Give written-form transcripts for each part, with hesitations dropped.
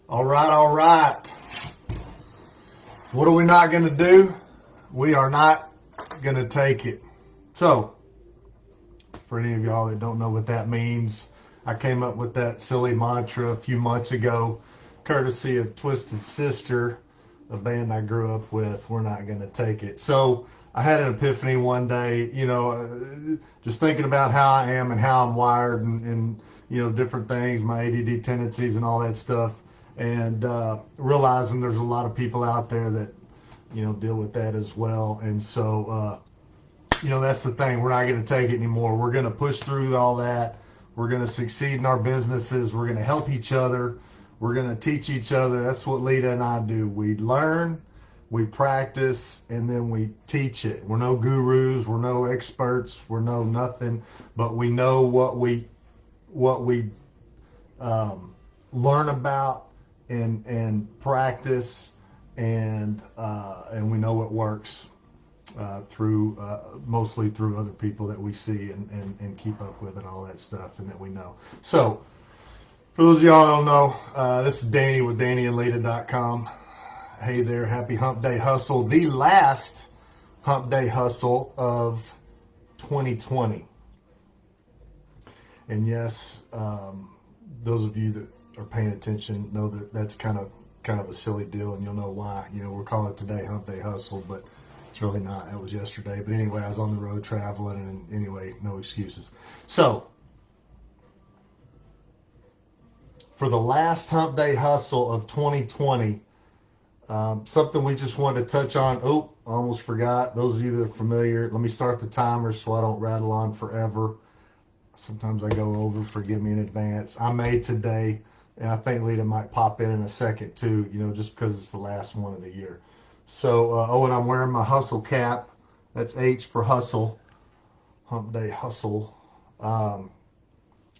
All right, all right. What are we not going to do? We are not going to take it. So, for any of y'all that don't know what that means, I came up with that silly mantra a few months ago, courtesy of Twisted Sister, a band I grew up with. We're not going to take it. So, I had an epiphany one day, just thinking about how I am and how I'm wired and different things, my ADD tendencies and all that stuff. And realizing there's a lot of people out there that, deal with that as well. And so, that's the thing. We're not going to take it anymore. We're going to push through all that. We're going to succeed in our businesses. We're going to help each other. We're going to teach each other. That's what Lita and I do. We learn, we practice, and then we teach it. We're no gurus. We're no experts. We're no nothing. But we know what we learn about and practice, and we know it works through mostly through other people that we see and keep up with and all that stuff and that we know. So for those of y'all who don't know, this is Danny with DannyandLita.com. Hey there, happy Hump Day Hustle, the last Hump Day Hustle of 2020. And yes, those of you that are paying attention know that that's kind of a silly deal, and you'll know why. We're calling it today Hump Day Hustle, but it's really not. That was yesterday. But anyway, I was on the road traveling, and anyway, no excuses. So, for the last Hump Day Hustle of 2020, something we just wanted to touch on. Oh, I almost forgot. Those of you that are familiar, let me start the timer so I don't rattle on forever. Sometimes I go over, forgive me in advance. I made today, and I think Lita might pop in a second too, just because it's the last one of the year. So, and I'm wearing my hustle cap. That's H for hustle. Hump Day Hustle.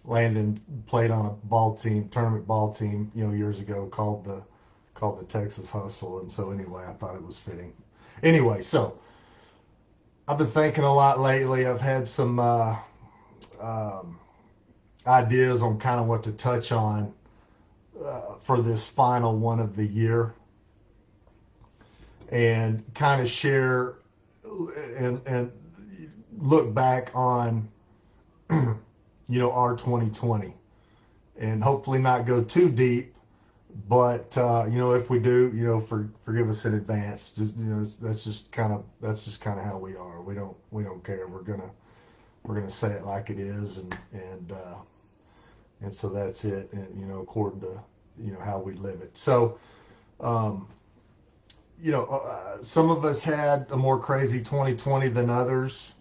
Landon played on a tournament ball team, years ago called the Texas Hustle. And so anyway, I thought it was fitting. Anyway, so I've been thinking a lot lately. I've had some ideas on kind of what to touch on for this final one of the year, and kind of share and look back on our 2020, and hopefully not go too deep, but if we do, forgive us in advance. Just that's just kind of how we are. We don't care. We're gonna say it like it is, and so that's it, and according to how we live it. So some of us had a more crazy 2020 than others.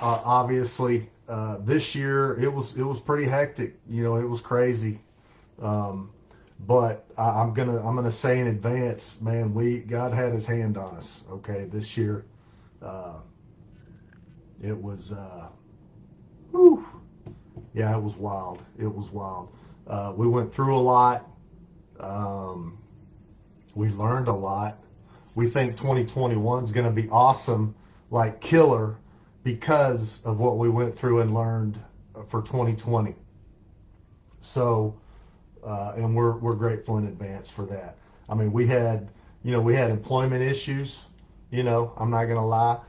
Obviously, this year it was pretty hectic. It was crazy. But I'm gonna say in advance, man, God had His hand on us. Okay, this year, it was. Whew. Yeah, it was wild. It was wild. We went through a lot. We learned a lot. We think 2021 is going to be awesome, like killer, because of what we went through and learned for 2020. So, and we're grateful in advance for that. I mean, we had employment issues. I'm not going to lie.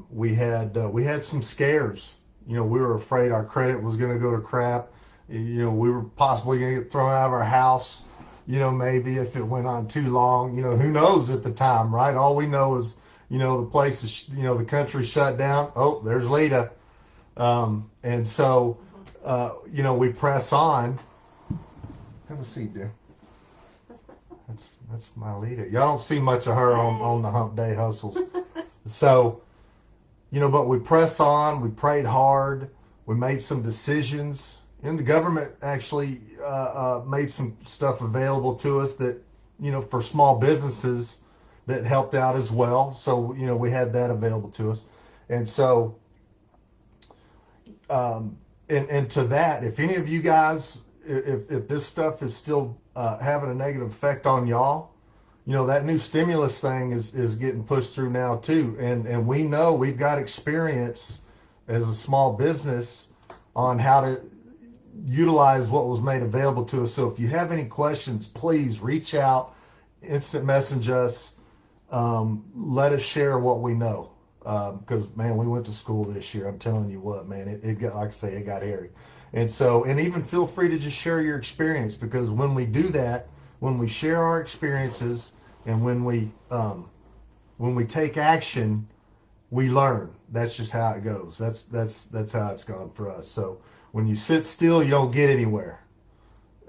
We had some scares. We were afraid our credit was going to go to crap. We were possibly going to get thrown out of our house. Maybe if it went on too long. Who knows at the time, right? All we know is, the place is, the country shut down. Oh, there's Lita. And so, we press on. Have a seat, dear. That's my Lita. Y'all don't see much of her on the Hump Day Hustles. So, but we press on. We prayed hard. We made some decisions. And the government actually made some stuff available to us that, for small businesses that helped out as well. So, we had that available to us. And so, and to that, if any of you guys, if this stuff is still having a negative effect on y'all, that new stimulus thing is getting pushed through now too. And we know we've got experience as a small business on how to utilize what was made available to us. So if you have any questions, please reach out, instant message us. Let us share what we know. Because, man, we went to school this year. I'm telling you what, man, it got, like I say, it got hairy. And so, and even feel free to just share your experience, because when we do that, when we share our experiences and when we take action, we learn. That's just how it goes. That's how it's gone for us. So when you sit still, you don't get anywhere.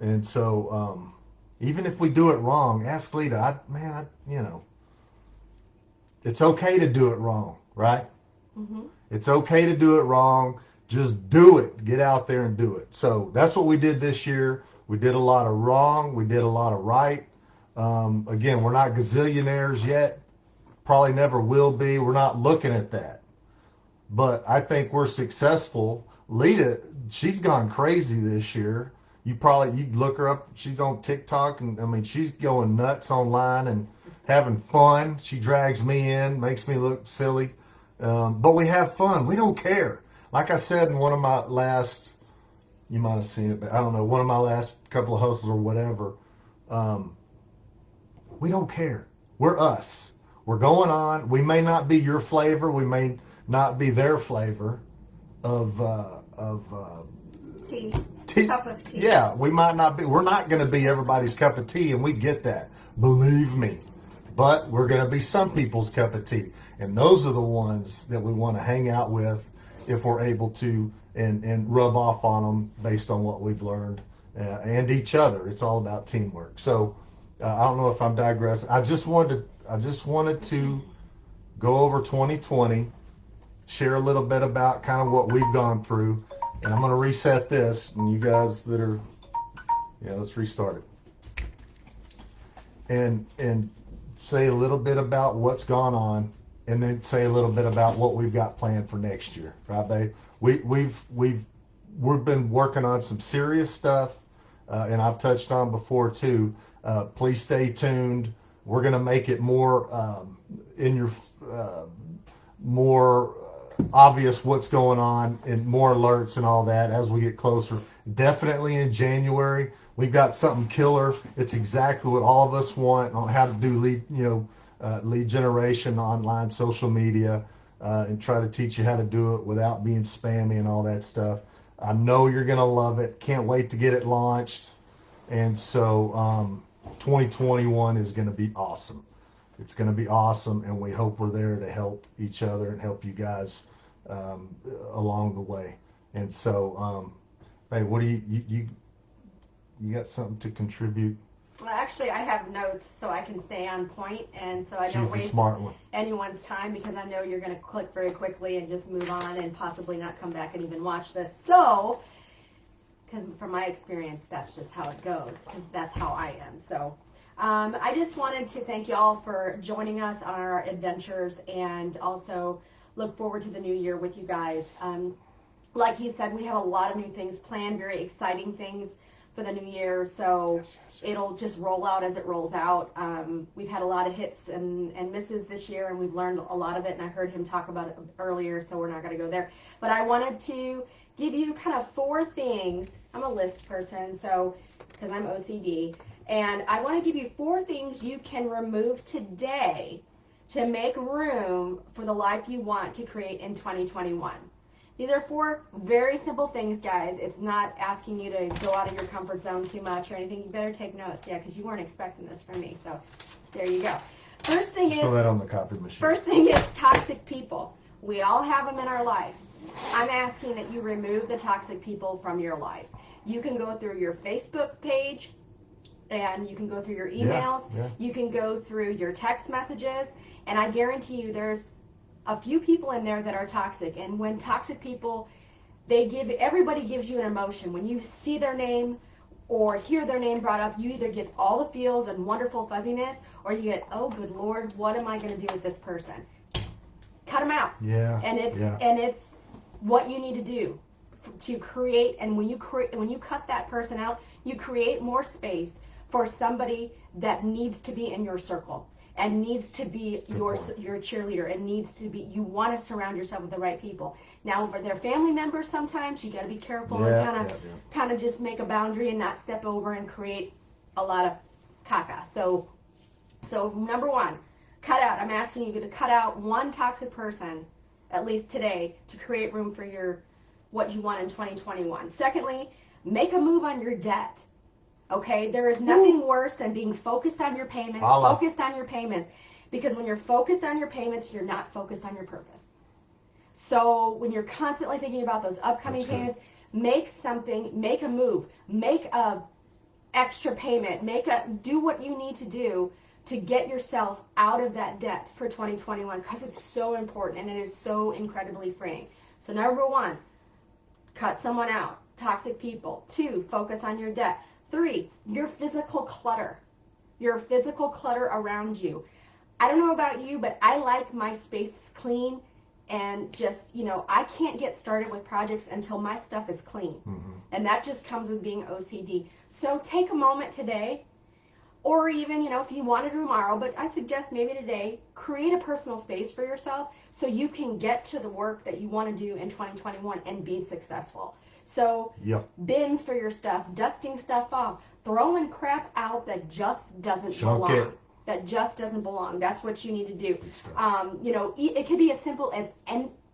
And so even if we do it wrong, ask Lita. It's okay to do it wrong, right? Mm-hmm. It's okay to do it wrong. Just do it. Get out there and do it. So that's what we did this year. We did a lot of wrong. We did a lot of right. Again, we're not gazillionaires yet. Probably never will be. We're not looking at that. But I think we're successful. Lita, she's gone crazy this year. You look her up. She's on TikTok, and I mean, she's going nuts online and having fun. She drags me in, makes me look silly. But we have fun. We don't care. Like I said in one of my last, you might have seen it, but I don't know, one of my last couple of hustles or whatever, we don't care. We're us. We're going on. We may not be your flavor. We may not be their flavor of tea. Cup of tea. Yeah, we might not be. We're not going to be everybody's cup of tea, and we get that. Believe me. But we're going to be some people's cup of tea. And those are the ones that we want to hang out with if we're able to, and rub off on them based on what we've learned, and each other. It's all about teamwork. So I don't know if I'm digressing. I just wanted to go over 2020, share a little bit about kind of what we've gone through. And I'm going to reset this, and you guys that are, let's restart it. And say a little bit about what's gone on, and then say a little bit about what we've got planned for next year, right, babe? We've been working on some serious stuff, and I've touched on before too. Please stay tuned. We're going to make it more more obvious what's going on, and more alerts and all that as we get closer. Definitely in January, we've got something killer. It's exactly what all of us want on how to do lead generation, online, social media, and try to teach you how to do it without being spammy and all that stuff. I know you're going to love it. Can't wait to get it launched. And so 2021 is going to be awesome. It's going to be awesome, and we hope we're there to help each other and help you guys along the way. And so, hey, what do you got something to contribute? Well, actually, I have notes so I can stay on point, and so I don't waste anyone's time, because I know you're going to click very quickly and just move on and possibly not come back and even watch this. So, because from my experience, that's just how it goes, because that's how I am. So I just wanted to thank you all for joining us on our adventures, and also look forward to the new year with you guys. Like he said, we have a lot of new things planned, very exciting things for the new year, so it'll just roll out as it rolls out. We've had a lot of hits and misses this year, and we've learned a lot of it, and I heard him talk about it earlier, so we're not going to go there. But I wanted to give you kind of 4 things. I'm a list person, so because I'm OCD, and I want to give you 4 things you can remove today to make room for the life you want to create in 2021. These are 4 very simple things, guys. It's not asking you to go out of your comfort zone too much or anything. You better take notes, because you weren't expecting this from me. So there you go. First thing is, throw that on the copy machine. First thing is toxic people. We all have them in our life. I'm asking that you remove the toxic people from your life. You can go through your Facebook page, and you can go through your emails. Yeah. You can go through your text messages, and I guarantee you there's a few people in there that are toxic. And when toxic people, everybody gives you an emotion. When you see their name or hear their name brought up, you either get all the feels and wonderful fuzziness, or you get, oh good Lord, what am I going to do with this person? Cut them out. Yeah. And it's what you need to do to create. And when you cut that person out, you create more space for somebody that needs to be in your circle. and needs to be Good your point. cheerleader, and needs to be, you want to surround yourself with the right people. Now for their family members, sometimes you got to be careful and kind of just make a boundary and not step over and create a lot of caca. So number one, cut out. I'm asking you to cut out one toxic person at least today to create room for what you want in 2021. Secondly, make a move on your debt. Okay, there is nothing worse than being focused on your payments, because when you're focused on your payments, you're not focused on your purpose. So when you're constantly thinking about those upcoming payments, make a move, make a extra payment, do what you need to do to get yourself out of that debt for 2021, because it's so important and it is so incredibly freeing. So number one, cut someone out, toxic people. 2, focus on your debt. 3, your physical clutter around you. I don't know about you, but I like my space clean, and just, I can't get started with projects until my stuff is clean. Mm-hmm. And that just comes with being OCD. So take a moment today, or even, if you want to do tomorrow, but I suggest maybe today, create a personal space for yourself so you can get to the work that you want to do in 2021 and be successful. So bins for your stuff, dusting stuff off, throwing crap out that just doesn't belong. That just doesn't belong. That's what you need to do. It could be as simple as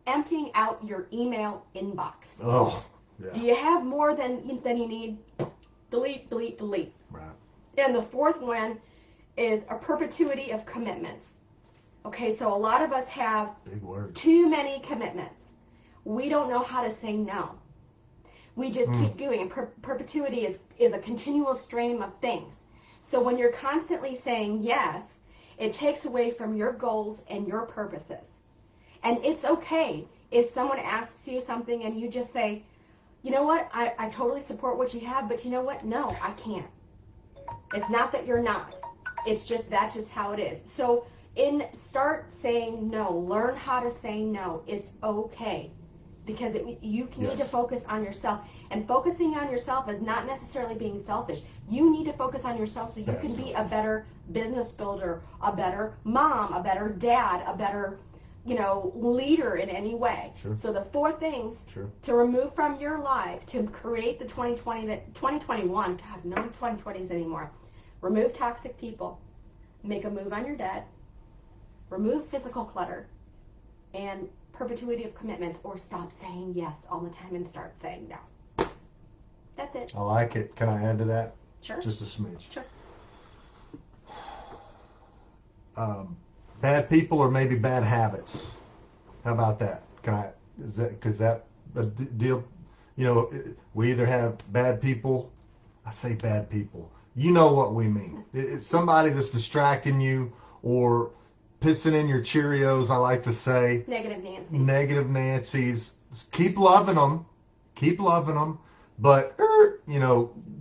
emptying out your email inbox. Oh, yeah. Do you have more than you need? Delete, delete, delete. Right. And the 4th one is a perpetuity of commitments. Okay, so a lot of us have too many commitments. We don't know how to say no. We just keep doing it. Perpetuity is a continual stream of things. So when you're constantly saying yes, it takes away from your goals and your purposes. And it's okay if someone asks you something and you just say, you know what, I totally support what you have, but you know what, no, I can't. It's not that you're not. It's just, that's just how it is. So start saying no. Learn how to say no. It's okay. Because you need to focus on yourself. And focusing on yourself is not necessarily being selfish. You need to focus on yourself so you can be a better business builder, a better mom, a better dad, a better, leader in any way. Sure. So the 4 things to remove from your life to create the 2021, God, no 2020s anymore. Remove toxic people. Make a move on your debt. Remove physical clutter. And perpetuity of commitments, or stop saying yes all the time and start saying no. That's it. I like it. Can I add to that? Sure. Just a smidge. Sure. Bad people or maybe bad habits. How about that? Is that a deal? We either have bad people. I say bad people. You know what we mean. It's somebody that's distracting you or pissing in your Cheerios, I like to say. Negative Nancy's. Keep loving them, but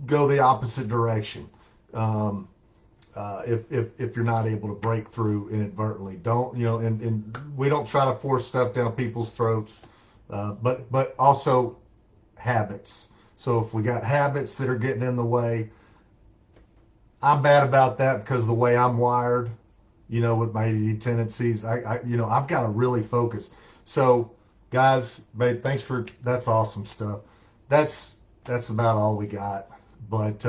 go the opposite direction. If you're not able to break through inadvertently, don't and we don't try to force stuff down people's throats, but also habits. So if we got habits that are getting in the way, I'm bad about that because of the way I'm wired. With my ADD tendencies, I've got to really focus. So, guys, babe, that's awesome stuff. That's about all we got. But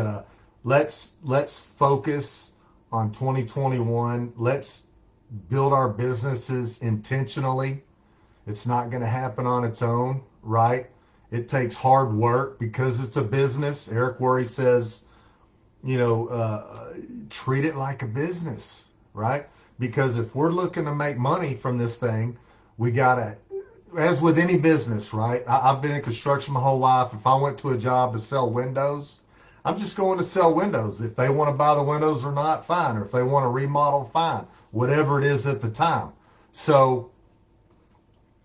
let's focus on 2021. Let's build our businesses intentionally. It's not going to happen on its own, right? It takes hard work because it's a business. Eric Worre says, treat it like a business. Right? Because if we're looking to make money from this thing, we gotta, as with any business, right? I've been in construction my whole life. If I went to a job to sell windows, I'm just going to sell windows. If they want to buy the windows or not, fine. Or if they want to remodel, fine. Whatever it is at the time. So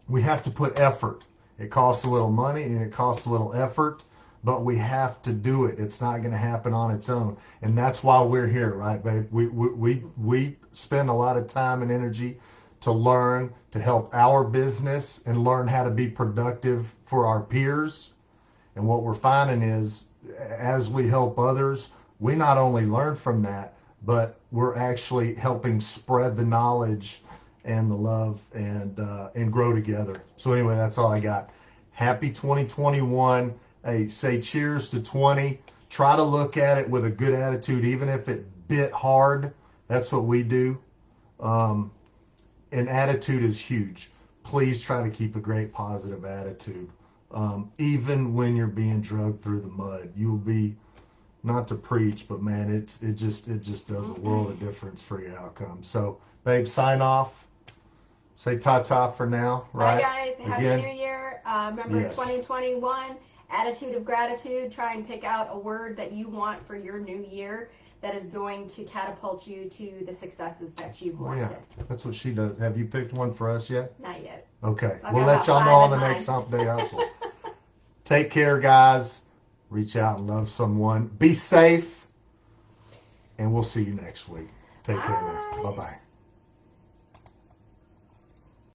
we have to put effort. It costs a little money and it costs a little effort, but we have to do it. It's not going to happen on its own. And that's why we're here, right, babe? We spend a lot of time and energy to learn, to help our business and learn how to be productive for our peers. And what we're finding is, as we help others, we not only learn from that, but we're actually helping spread the knowledge and the love and grow together. So anyway, that's all I got. Happy 2021. Hey, say cheers to 20. Try to look at it with a good attitude, even if it bit hard. That's what we do. And attitude is huge. Please try to keep a great positive attitude. Even when you're being drugged through the mud, you'll be, not to preach, but man, it just does a world of difference for your outcome. So, babe, sign off. Say ta-ta for now, right? Bye, guys. Happy New Year. Remember, yes. 2021, attitude of gratitude. Try and pick out a word that you want for your new year that is going to catapult you to the successes that you've wanted. Yeah, that's what she does. Have you picked one for us yet? Not yet. Okay. We'll let y'all know on the next Hump Day Hustle. Take care, guys. Reach out and love someone. Be safe. And we'll see you next week. Take care now. Bye-bye.